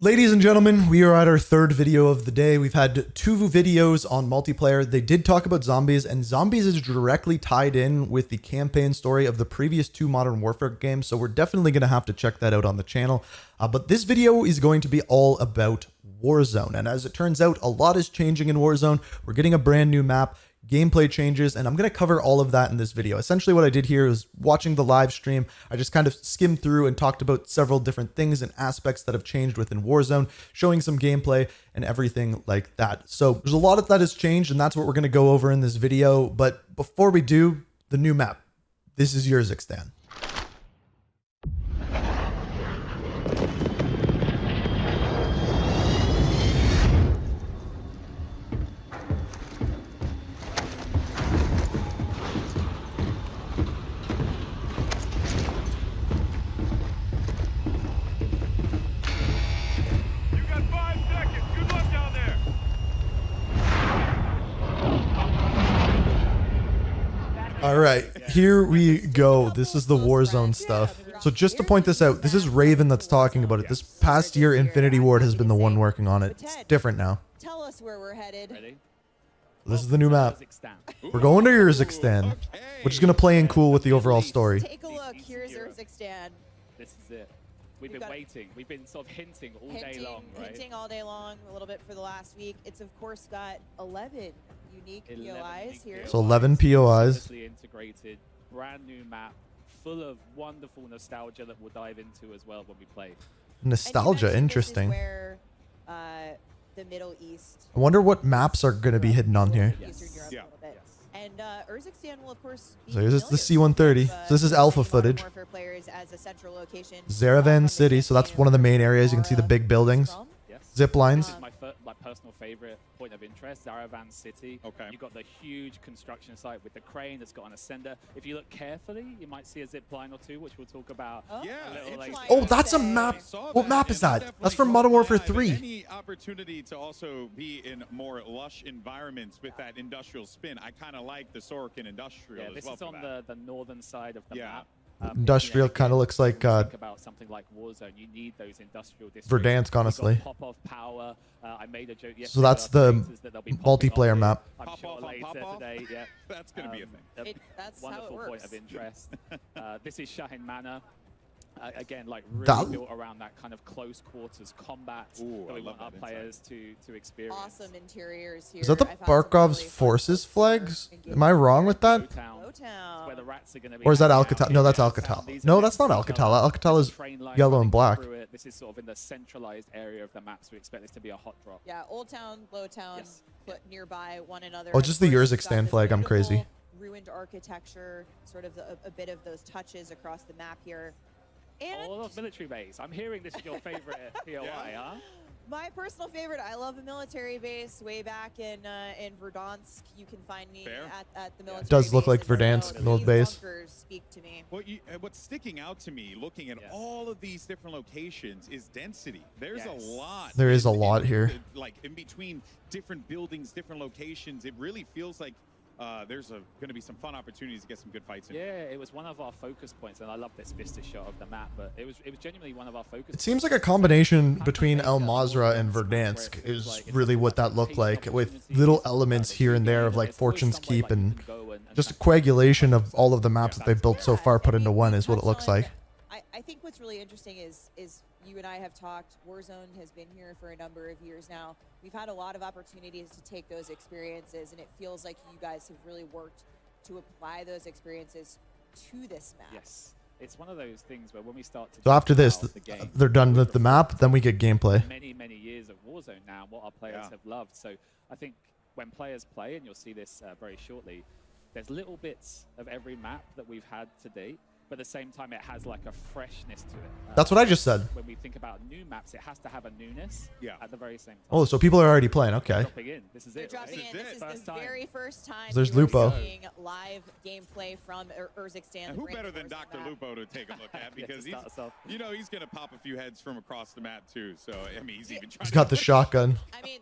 Ladies and gentlemen, we are at our third video of the day. We've had two videos on multiplayer. They did talk about zombies, and zombies is directly tied in with the campaign story of the previous two Modern Warfare games, so we're definitely going to have to check that out on the channel. But this video is going to be all about Warzone, and as it turns out, a lot is changing in Warzone. We're getting a brand new map, gameplay changes, and I'm going to cover all of that in this video. Essentially what I did here is watching the live stream. I just kind of skimmed through and talked about several different things and aspects that have changed within Warzone, showing some gameplay and everything like that. So there's a lot of that has changed, and that's what we're going to go over in this video. But before we do, the new map. This is Urzikstan. All right, here we go. This is the Warzone stuff. So just to point this out, this is Raven that's talking about it. This past year, Infinity Ward has been the one working on it. It's different now. Tell us where we're headed. This is the new map. We're going to Urzikstan, which is going to play in cool with the overall story. Take a look. Here's Urzikstan. This is it. We've been waiting. We've been sort of hinting all day long, right? Hinting all day long, a little bit for the last week. It's, of course, got 11 unique POIs here. So 11 POIs. Integrated, brand new map, full of wonderful nostalgia that we'll dive into as well when we play. Nostalgia, interesting. This is where, the Middle East. I wonder what maps are going to be hidden on here. Eastern Europe a little bit. And Urzikstan will, of course, be So here's the C-130. So this is alpha footage. Zaravan City. So that's one of the main areas. You can see the big buildings. Zip lines. This is my personal favorite point of interest, Zaravan City. Okay. You've got the huge construction site with the crane that's got an ascender. If you look carefully, you might see a zip line or two, which we'll talk about. Oh, that's a map. What map is that? That's from Modern Warfare 3. Any opportunity to also be in more lush environments with that industrial spin. I kind of like the Sorokin industrial as this well is on the northern side of the map. Industrial kind of looks like about something like Warzone. You need those industrial districts. Verdansk, honestly. Pop-off power. I made a joke yesterday. So that's the multiplayer map. I'm sure later today. Yeah, that's gonna be a thing. That's wonderful how it works. Point of interest. This is Shahin Manor. Again, like really built around that kind of close quarters combat that we want our players to experience. Awesome interiors here. Is that the Barkov's Forces flags? Am I wrong with that? Where the rats are going to be. Or is that Alcatel? No, that's Alcatel. No, that's not Alcatel. Alcatel is yellow and black. This is sort of in the centralized area of the map, so we expect this to be a hot drop. Yeah, Old Town, Low Town, put nearby one another. Oh, just the Urzikstan flag. I'm crazy. Ruined architecture, sort of a bit of those touches across the map here. And oh, military base. I'm hearing this is your favorite POI, huh? My personal favorite. I love a military base. Way back in Verdansk, you can find me at the military base. It does look like Verdansk, an old base. Speak to me. What's sticking out to me, looking at all of these different locations, is density. There's a lot. There is a lot here. Like in between different buildings, different locations, it really feels like there's going to be some fun opportunities to get some good fights in. Yeah, it was one of our focus points, and I love this vista shot of the map, but it was genuinely one of our focus points. It seems like a combination between El Mazrah and Verdansk is really what that looked like, with little elements here and there of like Fortune's Keep, and just a coagulation of all of the maps that they've built so far put into one is what it looks like. I think what's really interesting is you and I have talked. Warzone has been here for a number of years now. We've had a lot of opportunities to take those experiences, and it feels like you guys have really worked to apply those experiences to this map. Yes, it's one of those things where when we start to so after this, they're done with the map, then we get gameplay. Many years of Warzone now, what our players have loved. So I think when players play, and you'll see this very shortly, there's little bits of every map that we've had to date. But at the same time, it has like a freshness to it. That's what I just said. When we think about new maps, it has to have a newness at the very same time. Oh, so people are already playing. Okay. This is it. Dropping in. This is the very first time there's Lupo. Seeing live gameplay from Urzikstan. And who better than Dr. Lupo to take a look at, because he's going to pop a few heads from across the map too. So I mean, he's even trying. He's got the shotgun. I mean,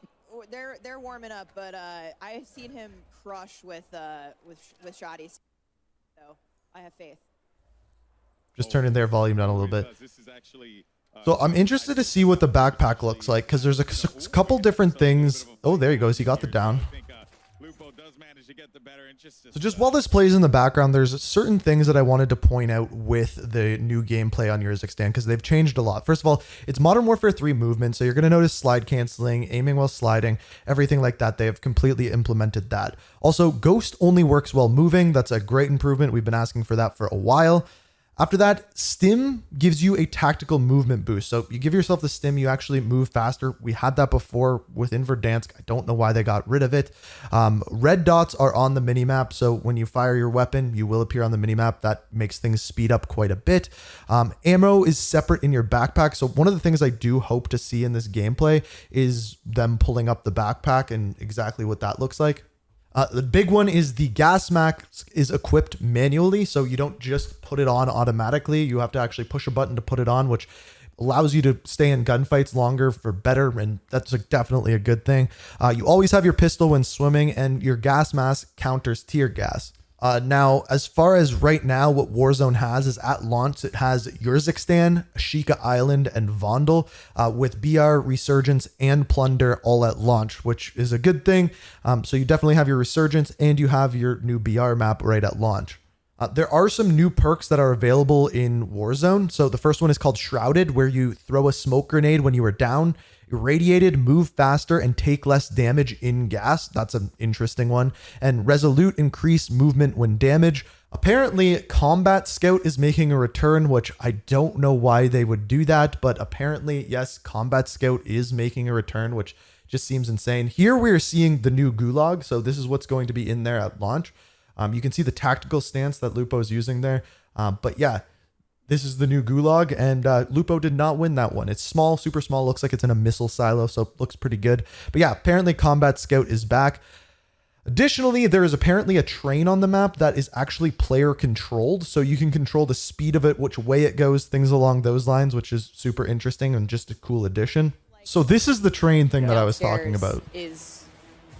they're warming up, but I've seen him crush with shotties. So I have faith. Just turning their volume down a little bit. This is actually So I'm interested to see what the backpack looks like, because there's a couple different things. Oh, there he goes. He got the down. So just while this plays in the background, there's certain things that I wanted to point out with the new gameplay on Urzikstan, because they've changed a lot. First of all, it's Modern Warfare 3 movement, so you're going to notice slide canceling, aiming while sliding, everything like that. They have completely implemented that. Also, Ghost only works while moving. That's a great improvement. We've been asking for that for a while. After that, Stim gives you a tactical movement boost. So you give yourself the Stim, you actually move faster. We had that before within Verdansk. I don't know why they got rid of it. Red dots are on the minimap. So when you fire your weapon, you will appear on the minimap. That makes things speed up quite a bit. Ammo is separate in your backpack. So one of the things I do hope to see in this gameplay is them pulling up the backpack and exactly what that looks like. The big one is the gas mask is equipped manually, so you don't just put it on automatically. You have to actually push a button to put it on, which allows you to stay in gunfights longer for better, and that's definitely a good thing. You always have your pistol when swimming, and your gas mask counters tear gas. Now, as far as right now, what Warzone has is at launch, it has Urzikstan, Ashika Island, and Vondel with BR, Resurgence, and Plunder all at launch, which is a good thing. So you definitely have your Resurgence and you have your new BR map right at launch. There are some new perks that are available in Warzone. So the first one is called Shrouded, where you throw a smoke grenade when you are down. Irradiated, move faster, and take less damage in gas. That's an interesting one. And Resolute, increase movement when damaged. Apparently, Combat Scout is making a return, which I don't know why they would do that, but apparently, yes, Combat Scout is making a return, which just seems insane. Here we're seeing the new Gulag, so this is what's going to be in there at launch. You can see the tactical stance that Lupo's using there. But yeah, this is the new Gulag, and Lupo did not win that one. It's small, super small. Looks like it's in a missile silo, so it looks pretty good. But yeah, apparently Combat Scout is back. Additionally, there is apparently a train on the map that is actually player controlled, so you can control the speed of it, which way it goes, things along those lines, which is super interesting and just a cool addition. So this is the train thing that I was talking about.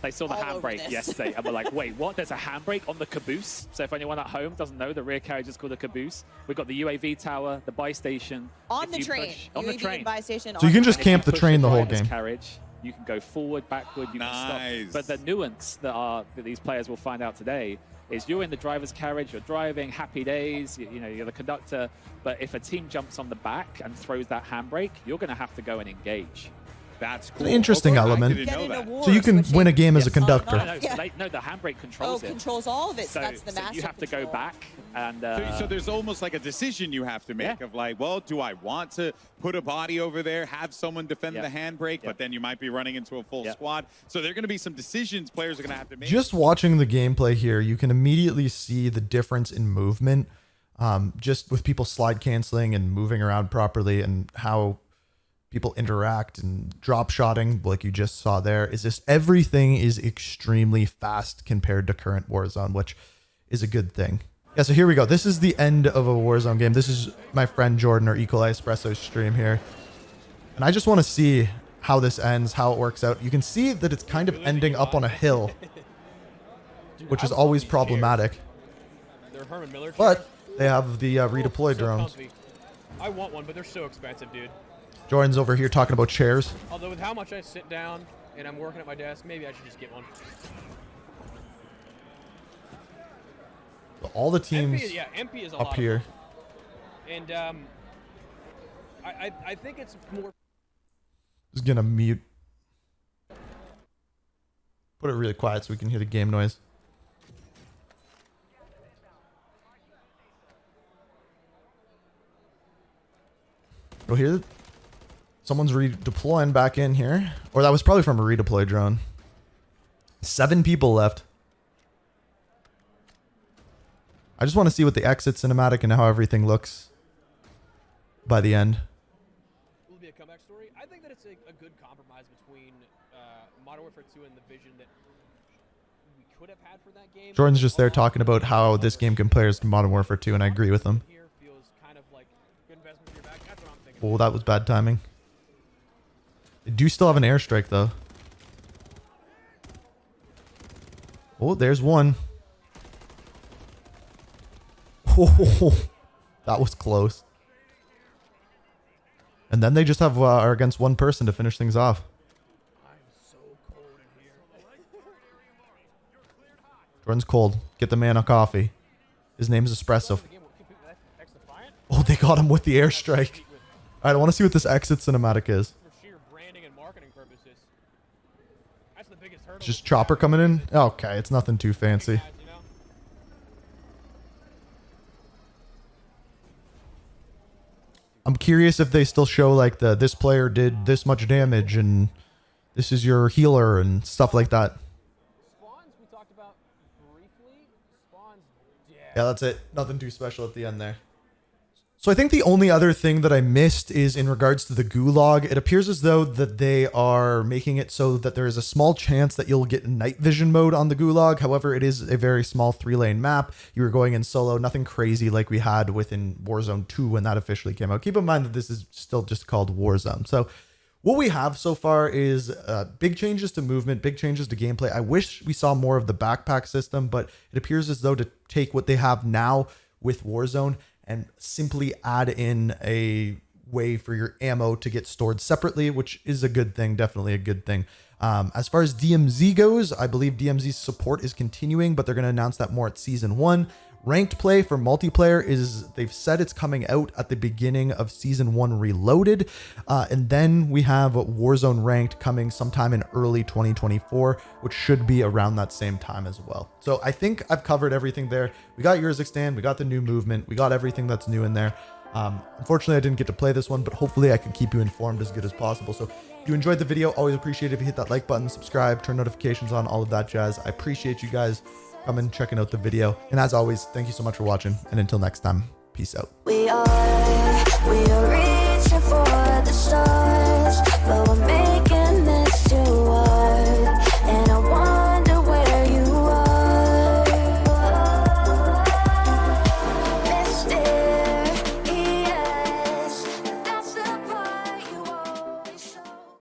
They saw the handbrake yesterday and were like, wait, what? There's a handbrake on the caboose? So if anyone at home doesn't know, the rear carriage is called a caboose. We've got the UAV tower, the buy station. On the train. On the train. Buy station, so you can just camp the train the whole game. Carriage, you can go forward, backward, you can stop. But the nuance that these players will find out today is you're in the driver's carriage, you're driving, happy days, you know, you're the conductor. But if a team jumps on the back and throws that handbrake, you're going to have to go and engage. That's cool. An interesting element. So you can win a game as a conductor. No, the handbrake controls it. Controls all of it. So that's the master you have to go back and. So there's almost like a decision you have to make of like, well, do I want to put a body over there, have someone defend the handbrake, but then you might be running into a full squad. So there are going to be some decisions players are going to have to make. Just watching the gameplay here, you can immediately see the difference in movement, just with people slide canceling and moving around properly, and how people interact and drop shotting like you just saw there. Is just everything is extremely fast compared to current Warzone, which is a good thing. Yeah, so here we go. This is the end of a Warzone game. This is my friend Jordan or Equal Espresso's stream here. And I just want to see how this ends, how it works out. You can see that it's kind of ending up on a hill, which is always problematic. But they have the redeploy drones. I want one, but they're so expensive, dude. Jordan's over here talking about chairs. Although with how much I sit down and I'm working at my desk, maybe I should just get one. All the teams MP is a up lot here. And I think it's more. Just gonna mute. Put it really quiet so we can hear the game noise. You'll hear it. Someone's redeploying back in here. Or that was probably from a redeploy drone. 7 people left. I just want to see what the exit cinematic and how everything looks by the end. Will it be a comeback story? I think that it's a good compromise between Modern Warfare 2 and the vision that we could have had for that game. Jordan's just there talking about how this game compares to Modern Warfare 2, and I agree with him. Oh, that was bad timing. They do still have an airstrike, though. Oh, there's one. Oh, that was close. And then they just have are against one person to finish things off. I'm so cold in here. Jordan's cold. Get the man a coffee. His name is Espresso. Oh, they got him with the airstrike. All right, I want to see what this exit cinematic is. For sheer branding and marketing purposes. That's the biggest hurdle. Just Chopper coming in? Okay, it's nothing too fancy. I'm curious if they still show like this player did this much damage and this is your healer and stuff like that. Spawns we talked about briefly. Spawns, Yeah, that's it. Nothing too special at the end there. So I think the only other thing that I missed is in regards to the Gulag. It appears as though that they are making it so that there is a small chance that you'll get night vision mode on the Gulag. However, it is a very small 3-lane map. You were going in solo, nothing crazy like we had within Warzone 2 when that officially came out. Keep in mind that this is still just called Warzone. So what we have so far is big changes to movement, big changes to gameplay. I wish we saw more of the backpack system, but it appears as though to take what they have now with Warzone and simply add in a way for your ammo to get stored separately, which is a good thing, definitely a good thing. As far as DMZ goes, I believe DMZ's support is continuing, but they're going to announce that more at Season 1. Ranked play for multiplayer is, they've said it's coming out at the beginning of Season 1 Reloaded. And then we have Warzone Ranked coming sometime in early 2024, which should be around that same time as well. So I think I've covered everything there. We got Urzikstan, we got the new movement, we got everything that's new in there. Unfortunately, I didn't get to play this one, but hopefully I can keep you informed as good as possible. So if you enjoyed the video, always appreciate it if you hit that like button, subscribe, turn notifications on, all of that jazz. I appreciate you guys coming, checking out the video. And as always, thank you so much for watching. And until next time, peace out. We are